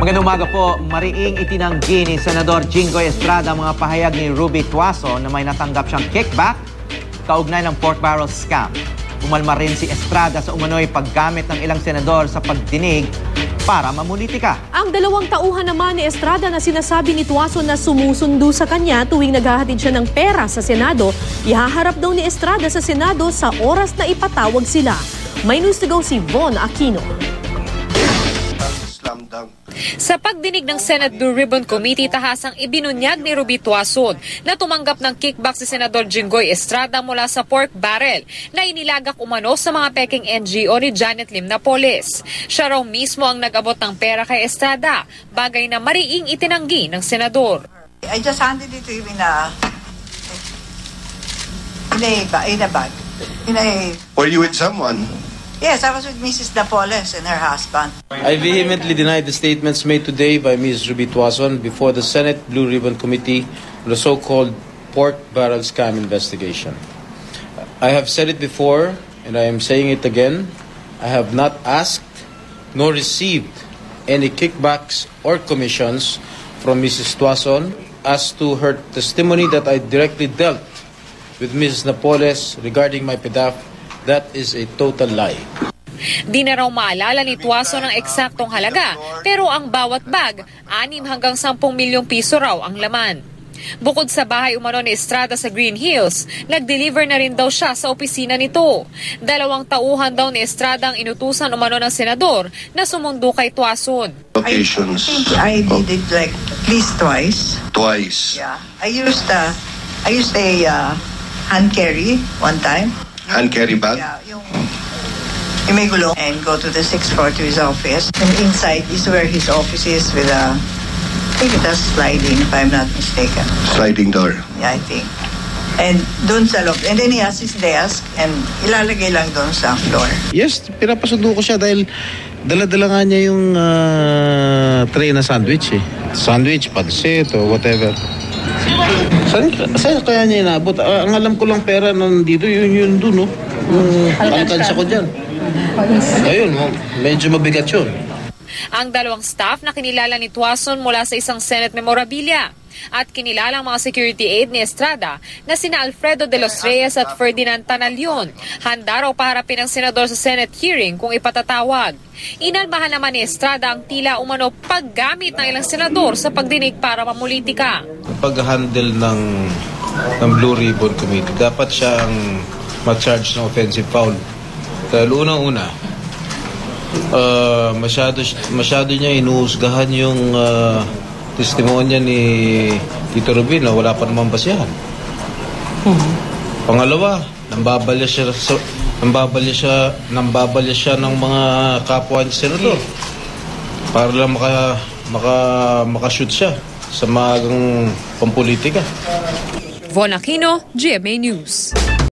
Magandang umaga po. Mariing itinanggi ni Senador Jinggoy Estrada ang mga pahayag ni Ruby Tuason na may natanggap siyang kickback kaugnay ng pork barrel scam. Umalma rin si Estrada sa umano'y paggamit ng ilang senador sa pagdinig para mamulitika. Ang 2 tauhan naman ni Estrada na sinasabi ni Tuason na sumusundo sa kanya tuwing naghahatid siya ng pera sa Senado, ihaharap daw ni Estrada sa Senado sa oras na ipatawag sila. May news to go si Von Aquino. Sa pagdinig ng Senate Blue Ribbon Committee, tahasang ibinunyag ni Ruby Tuason na tumanggap ng kickback si Senador Jinggoy Estrada mula sa pork barrel na inilagak umano sa mga peking NGO ni Janet Lim Napoles. Siya raw mismo ang nag-abot ng pera kay Estrada, bagay na mariing itinanggi ng senador. I just handed it to him in a bag. Were you with someone? Yes, I was with Mrs. Napoles and her husband. I vehemently deny the statements made today by Ms. Ruby Tuason before the Senate Blue Ribbon Committee on the so-called pork barrel scam investigation. I have said it before, and I am saying it again. I have not asked nor received any kickbacks or commissions from Mrs. Tuason as to her testimony that I directly dealt with Mrs. Napoles regarding my PDAF. That is a total lie. Di na raw maalala ni Tuason ang eksaktong halaga, pero ang bawat bag, 6 hanggang 10 milyong piso raw ang laman. Bukod sa bahay umano ni Estrada sa Green Hills, nag-deliver na rin daw siya sa opisina nito. 2 tauhan daw ni Estrada ang inutusan umano ng senador na sumundo kay Tuason. Occasions. I did it like at least twice. Twice. Yeah. I used a hand carry one time. Hand carry bag? Yeah, yung may gulong and go to the 6th floor to his office. And inside is where his office is with a, I think it has sliding if I'm not mistaken. Sliding door. Yeah, I think. And doon sa loob. And then he has his desk and ilalagay lang doon sa floor. Yes, pinapasundo ko siya dahil dala-dala nga niya yung tray na sandwich eh. Sandwich, pansit o whatever. Saan kaya niya inabot? Ang alam ko lang pera nandito, yun doon, no? Yung alkansya ko dyan. Ayun, medyo mabigat yun. Ang 2 staff na kinilala ni Tuason mula sa isang Senate memorabilia at kinilalang mga security aide ni Estrada na sina Alfredo de los Reyes at Ferdinand Tanalion. Handa raw paharapin ang senador sa Senate hearing kung ipatatawag. Inalmahan naman ni Estrada ang tila umano paggamit ng ilang senador sa pagdinig para mamulitika. Pag-handle ng Blue Ribbon Committee, dapat siya ang ma-charge ng offensive foul. Dahil unang-una, masyado niya inuhusgahan yung testimonya ni Tito Rubin na wala pa namang basihan. Pangalawa, nambabalya siya ng mga kapwa ni senador para lang makashoot siya sa magang pampolitika. Von Aquino, GMA News.